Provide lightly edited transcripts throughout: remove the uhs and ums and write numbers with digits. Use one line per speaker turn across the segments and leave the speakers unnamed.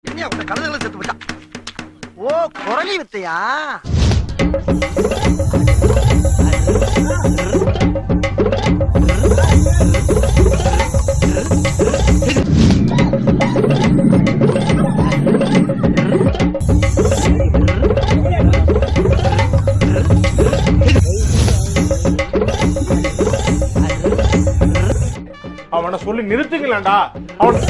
என்ன உங்க கழுதுகளை செத்து போச்சான். ஓ குரலி வித்தையா?
அவனை சொல்லி நிறுத்துங்களேன்டா. அவன்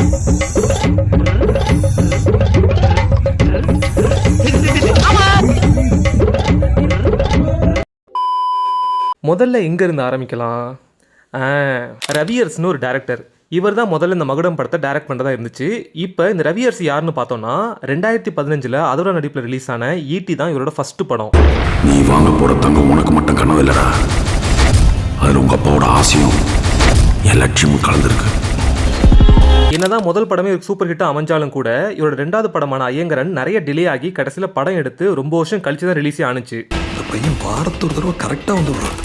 முதல்ல எங்கேருந்து ஆரம்பிக்கலாம்? ரவியர்ஸ்னு ஒரு டேரக்டர். இவர் தான் முதல்ல இந்த மகுடம் படத்தை டைரக்ட் பண்ணுறதா இருந்துச்சு. இப்போ இந்த ரவியர்ஸ் யாருன்னு பார்த்தோன்னா 2015 அதோட நடிப்பில் ரிலீஸ் ஆன ஈட்டி தான் இவரோட ஃபர்ஸ்ட் படம்.
நீ வாங்க போற தங்கம் உனக்கு மட்டும் கனவு இல்லடா, அதில் உங்க அப்பாவோட ஆசையும் என் லட்சியமும் கலந்துருக்கு.
என்னதான் முதல் படமே ஒரு சூப்பர் ஹிட்டாக அமைஞ்சாலும் கூட இவரோட 2வது படமான ஐயங்கரன் நிறைய டிலே ஆகி கடைசியில் படம் எடுத்து ரொம்ப வருஷம் கழிச்சு தான் ரிலீஸே ஆனிச்சு.
இந்த பையன் வாரத்து ஒரு தடவை கரெக்டாக வந்துடுறான்.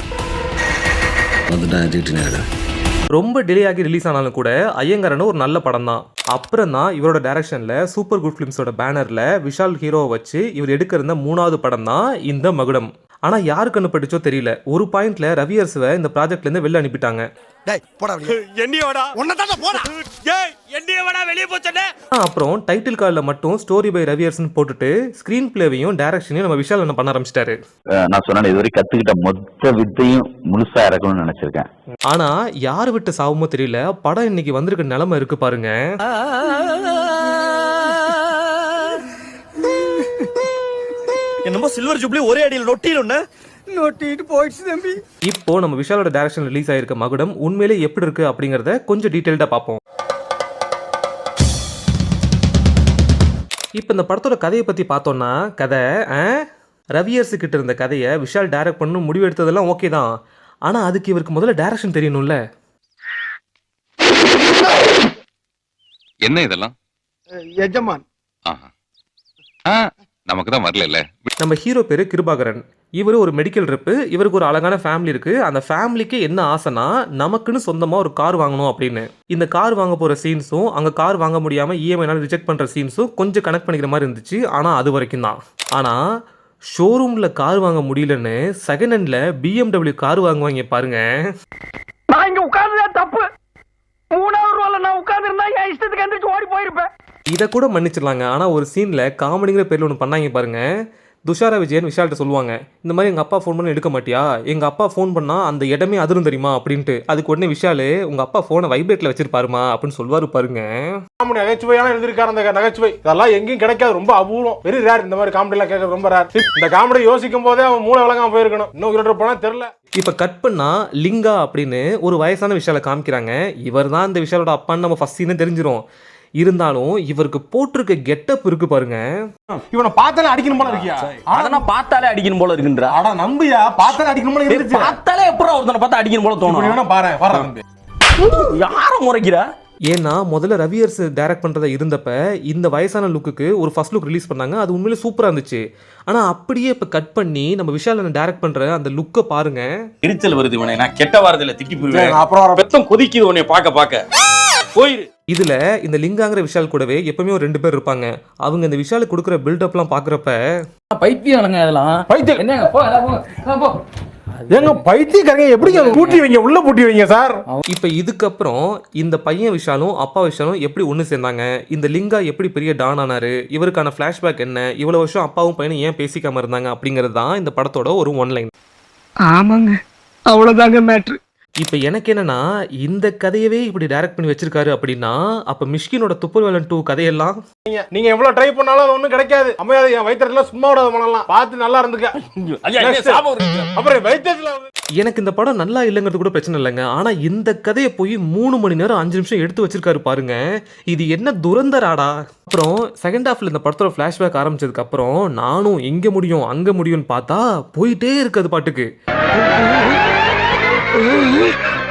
ரொம்ப டிலே ஆகி ரிலீஸ் ஆனாலும் கூட ஐயங்கரன் ஒரு நல்ல படம் தான். அப்புறம் தான் இவரோட டைரக்ஷனில் சூப்பர் குட் ஃபிலிம்ஸோட பேனரில் விஷால் ஹீரோவை வச்சு இவர் எடுக்க இருந்த 3வது படம் தான் இந்த மகுடம். ஆனால் யாருக்கு அனுப்பிச்சோ தெரியல, ஒரு பாயிண்ட்ல ரவியர்ஸுவை இந்த ப்ராஜெக்ட்லேருந்து வெளில அனுப்பிட்டாங்க. அப்புறம் டைட்டில் கார்டில் மட்டும் ஸ்டோரி பை ரவியர்ஸ்னு போட்டுட்டு ஸ்க்ரீன் பிளேவையும் டைரக்ஷனையும் நம்ம விஷால் என்ன பண்ண ஆரம்பிச்சிட்டாரு.
நான் சொன்ன இதுவரை கத்துக்கிட்ட மொத்த வித்தையும் முழுசா இறக்கணும்னு நினைச்சிருக்கேன்.
ஆனா யார் விட்டு சாவுமோ தெரியல, படம் இன்னைக்கு வந்திருக்க நிலைமை இருக்கு பாருங்க.
என்னமோ சில்வர் ஜூப்ளி ஒரே அடியில் நொட்டிட்டு போயிடுச்சு தம்பி.
இப்போ நம்ம விஷாலோட டைரக்ஷன் ரிலீஸ் ஆயிருக்க மகுடம் உண்மையிலே எப்படி இருக்கு அப்படிங்கறத கொஞ்சம் டீடைல்டா பார்ப்போம். இப்போ இந்த படத்தோட கதையை பத்தி பார்த்தோம்னா, கதை ரவியர்ஸ் கிட்ட இருந்த கதையை விஷால் டைரக்ட் பண்ணணும் முடிவு எடுத்ததெல்லாம் ஓகே தான். ஆனா அதுக்கு இவருக்கு முதல்ல டைரக்ஷன் தெரியணும்ல.
என்ன இதெல்லாம்
எஜமான்
நமக்கு தான் வரல.
நம்ம ஹீரோ பேரு கிருபாகரன். இவர் ஒரு மெடிக்கல் ரெப்பு. இவருக்கு ஒரு அழகான ஃபேமிலி இருக்கு. அந்த ஃபேமிலிக்கு என்ன ஆசைனா நமக்குன்னு சொந்தமாக ஒரு கார் வாங்கணும் அப்படின்னு. இந்த கார் வாங்க போகிற சீன்ஸும் அங்கே கார் வாங்க முடியாமல் இஎம்ஐனால ரிஜெக்ட் பண்ணுற சீன்ஸும் கொஞ்சம் கனெக்ட் பண்ணிக்கிற மாதிரி இருந்துச்சு. ஆனால் அது வரைக்கும் தான். ஆனால் ஷோரூமில் கார் வாங்க முடியலன்னு செகண்ட் ஹேண்டில் BMW கார் வாங்குவாங்க பாருங்க.
நான் இங்க உட்கார்ந்ததே தப்பு. 3வது ரோல நான் உட்கார்ந்திருந்தா என் இஷ்டத்துக்கு எந்திரிச்சு ஓடி போயிருப்பேன்.
இதை கூட மன்னிச்சிடலாங்க. ஆனால் ஒரு சீனில் காமெடிங்கிற பேரில் ஒன்று பண்ணாங்க பாருங்க. துஷாரா விஜயன் விஷால்கிட்ட சொல்லுவாங்க, இந்த மாதிரி எங்கள் அப்பா ஃபோன் பண்ணி எடுக்க மாட்டியா, எங்கள் அப்பா ஃபோன் பண்ணால் அந்த இடமே அதிரும் தெரியுமா அப்படின்ட்டு. அதுக்கு உடனே விஷால் உங்கள் அப்பா ஃபோனை வைப்ரேட்டில் வச்சிருப்பாருமா அப்படின்னு சொல்லுவார் பாருங்க.
காமெடி நகைச்சுவையான எழுதிருக்காரு. அந்த நகைச்சுவை இதெல்லாம் எங்கேயும் கிடைக்காது, ரொம்ப அபூர்வம், வெரி ரேர். இந்த மாதிரி காமெடி எல்லாம் கேட்கறது ரொம்ப ரேர். இந்த காமெடி யோசிக்கும் போதே அவன் மூளை விளங்காம போயிருக்கணும். இன்னும் இரண்டு போனா தெரியல.
இப்போ கட் பண்ணா லிங்கா அப்படின்னு ஒரு வயசான விஷாலை காமிக்கிறாங்க. இவர் தான் இந்த விஷாலோட அப்பான்னு நம்ம ஃபர்ஸ்ட் சீனே தெரிஞ்சிடும். இருந்தாலும் இவருக்கு போட்டிருக்க கெட்டப் இருக்கு பாருங்க.
இவனை பார்த்தாலே அடிக்கணும் போல இருக்கியா?
அதனா பார்த்தாலே அடிக்கணும் போல இருக்குன்ற.
அட நம்பியா, பார்த்தாலே அடிக்கணும் போல இருந்துச்சு.
பார்த்தாலே எப்பற ஒருத்தனை பார்த்தா அடிக்கணும் போல தோணும்.
இவனை பாரு வர நம்பி.
யார முறைக்கிறா?
ஏன்னா முதல்ல ரவியர்ஸ் டைரக்ட் பண்ணுறதா இருந்தப்ப இந்த வயசான லுக்குக்கு ஒரு ஃபர்ஸ்ட் லுக் ரிலீஸ் பண்ணாங்க. அது உண்மையிலே சூப்பராக இருந்துச்சு. ஆனால் அப்படியே இப்போ கட் பண்ணி நம்ம விஷால் டைரக்ட் பண்ணுற அந்த லுக்கை பாருங்க.
எரிச்சல் வருது இவனை. நான் கெட்ட வாரதில்ல திக்கி போயிடுவேன். அப்புறம் பெத்தம் கொதிக்குது உன்னை பார்க்க போயிரு. இதுல இந்த லிங்காங்கிற விஷால் கூடவே எப்பவுமே ஒரு 2 பேர் இருப்பாங்க. அவங்க இந்த விஷாலுக்கு கொடுக்குற பில்டப்லாம் பார்க்குறப்ப பைத்தியம் அதெல்லாம் பைத்தியம். என்னங்க போ போ.
ஏங்க பைத்தியக்காரங்க எப்படி பூட்டி வைங்க, உள்ள பூட்டி வைங்க சார்.
இப்போ இதுக்கப்புறம் இந்த பையன் விஷாலும் அப்பா விஷாலும் எப்படி ஒன்று சேர்ந்தாங்க, இந்த லிங்கா எப்படி பெரிய டான் ஆனாரு, இவருக்கான ஃப்ளாஷ்பேக் என்ன, இவ்வளோ வருஷம் அப்பாவும் பையனும் ஏன் பேசிக்காம இருந்தாங்க அப்படிங்கிறது தான் இந்த படத்தோட ஒரு ஒன்லைன்.
ஆமாங்க, அவ்வளவுதாங்க மேட்ரு.
இப்போ எனக்கு என்னன்னா, இந்த கதையவே இப்படி டைரக்ட் பண்ணி வச்சிருக்காரு அப்படின்னா அப்போ மிஷ்கினோட துப்புரவாளன் 2 கதையெல்லாம்
நீங்க எவ்வளவு ட்ரை பண்ணாலும் அது ஒண்ணும் கிடைக்காது. அம்மையாவது என் வயிற்றுல சும்மா விடாத பண்ணலாம். பார்த்து நல்லா இருந்துக்க. அப்புறம் வயிற்றுல
எனக்கு இந்த படம் நல்லா இல்லைங்கிறது கூட பிரச்சனை இல்லைங்க. ஆனா இந்த கதையை போய் 3 மணி நேரம் 5 நிமிஷம் எடுத்து வச்சிருக்காரு பாருங்க. இது என்ன துரந்தராடா. அப்புறம் செகண்ட் ஹாஃப்ல இந்த படத்தோட ஃபிளாஷ்பேக் ஆரம்பிச்சதுக்கு அப்புறம் நானும் எங்க முடியும் அங்க முடியும்னு பார்த்தா போயிட்டே இருக்குது பாட்டுக்கு.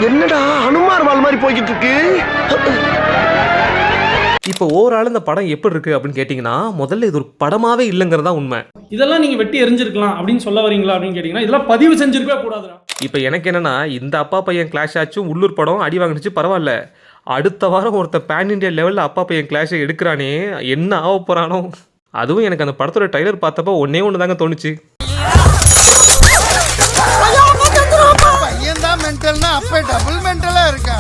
என்னடா அனுமார் வால் மாதிரி போய்கிட்டு இருக்கு.
இப்போ ஓவரால் இந்த படம் எப்படி இருக்கு அப்படின்னு கேட்டிங்கன்னா, முதல்ல இது ஒரு படமாவே இல்லைங்கிறதா உண்மை.
இதெல்லாம் நீங்க வெட்டி எரிஞ்சிருக்கலாம் அப்படின்னு சொல்ல வரீங்களா அப்படின்னு கேட்டீங்கன்னா, இதெல்லாம் பதிவு செஞ்சிருக்கவே கூடாதுடா.
இப்போ எனக்கு என்னன்னா, இந்த அப்பா பையன் கிளாஷ் ஆச்சும் உள்ளூர் படம் அடி வாங்கிடுச்சு பரவாயில்ல. அடுத்த வாரம் ஒருத்தர் பேன் இண்டியா லெவலில் அப்பா பையன் கிளாஷை எடுக்கிறானே, என்ன ஆக போகிறானோ. அதுவும் எனக்கு அந்த படத்தோட ட்ரைலர் பார்த்தப்போ ஒன்னே ஒன்று தாங்க தோணுச்சு.
பையன் தான் மென்டல்னா அப்ப டபுள் மென்டலா இருக்கா.